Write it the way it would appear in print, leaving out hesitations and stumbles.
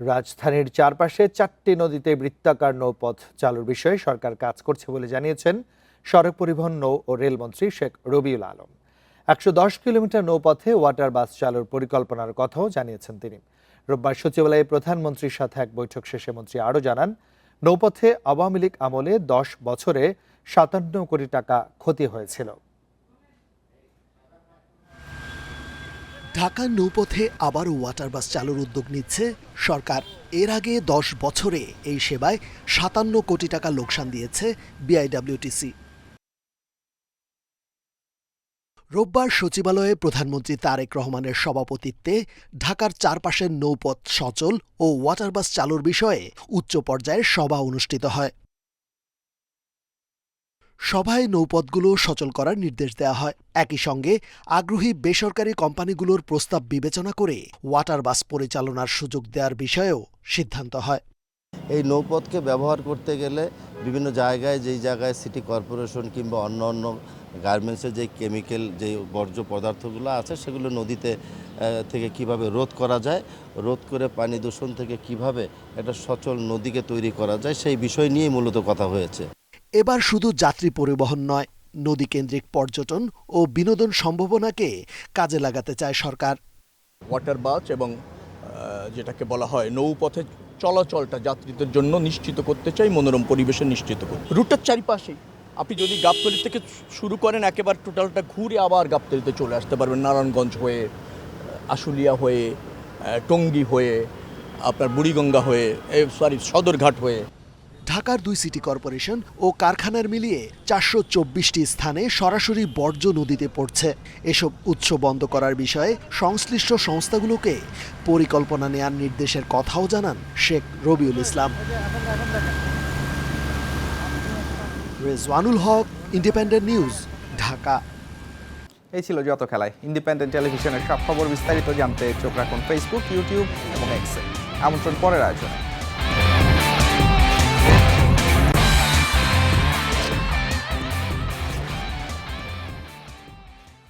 রাজধানীর চারপাশে 4টি নদীতে বৃত্তাকার নৌপথ চালুর বিষয়ে সরকার কাজ করছে বলে জানিয়েছেন সড়ক পরিবহন নৌ ও রেলমন্ত্রী শেখ রবিউল আলম। 110 কিলোমিটার নৌপথে ওয়াটার বাস চালুর পরিকল্পনার কথাও জানিয়েছেন তিনি। রোববার সচিবালয়ে প্রধানমন্ত্রীর সাথে এক বৈঠক শেষে মন্ত্রী আরও জানান, নৌপথে আওয়ামী লীগ আমলে 10 বছরে 57 কোটি টাকা ক্ষতি হয়েছিল। ঢাকার নৌপথে আবারও ওয়াটার বাস চালুর উদ্যোগ নিচ্ছে সরকার। এর আগে 10 বছরে এই সেবায় 57 কোটি টাকা লোকসান দিয়েছে বিআইডব্লিউটিসি। রোববার সচিবালয়ে প্রধানমন্ত্রী তারেক রহমানের সভাপতিত্বে ঢাকার চারপাশের নৌপথ সচল ও ওয়াটার বাস চালুর বিষয়ে উচ্চ পর্যায়ের সভা অনুষ্ঠিত হয়। সভায় নৌপথগুলো সচল করার নির্দেশ দেওয়া হয়। একই সঙ্গে আগ্রহী বেসরকারি কোম্পানিগুলোর প্রস্তাব বিবেচনা করে ওয়াটার বাস পরিচালনার সুযোগ দেওয়ার বিষয়েও সিদ্ধান্ত হয়। এই নৌপথকে ব্যবহার করতে গেলে বিভিন্ন জায়গায় যেই জায়গায় সিটি কর্পোরেশন কিংবা অন্য অন্য গার্মেন্টসের যে কেমিক্যাল যে বর্জ্য পদার্থগুলো আছে সেগুলো নদীতে থেকে কিভাবে রোধ করা যায়, রোধ করে পানি দূষণ থেকে কিভাবে একটা সচল নদীকে তৈরি করা যায় সেই বিষয় নিয়েই মূলত কথা হয়েছে। এবার শুধু যাত্রী পরিবহন নয়, নদীকেন্দ্রিক পর্যটন ও বিনোদন সম্ভাবনাকে কাজে লাগাতে চায় সরকার। ওয়াটার বাস এবং যেটাকে বলা হয় নৌপথে চলাচলটা যাত্রীদের জন্য নিশ্চিত করতে চাই, মনোরম পরিবেশে নিশ্চিত করতে। রুটটার চারিপাশেই আপনি যদি গাবতলী থেকে শুরু করেন একেবারে টোটালটা ঘুরে আবার গাবতলীতে চলে আসতে পারবেন, নারায়ণগঞ্জ হয়ে, আশুলিয়া হয়ে, টঙ্গী হয়ে, আপনার বুড়িগঙ্গা হয়ে, সদরঘাট হয়ে। ঢাকার 2 সিটি কর্পোরেশন ও কারখানার মিলিয়ে 424টি স্থানে সরাসরি বর্জ্য নদীতে পড়ছে। এসব উৎস বন্ধ করার বিষয়ে সংশ্লিষ্ট সংস্থাগুলোকে পরিকল্পনা নেয়ার নির্দেশের কথাও জানান শেখ রবিউল ইসলাম। রেজওয়ানুল হক, ইন্ডিপেন্ডেন্ট নিউজ, ঢাকা। এই ছিল যত খেলায়। ইন্ডিপেন্ডেন্ট টেলিভিশনের সব খবর বিস্তারিত জানতে চোখ রাখুন ফেসবুক, ইউটিউব এবং এক্সে। আমন্ত্রণ পরের আয়োজনে।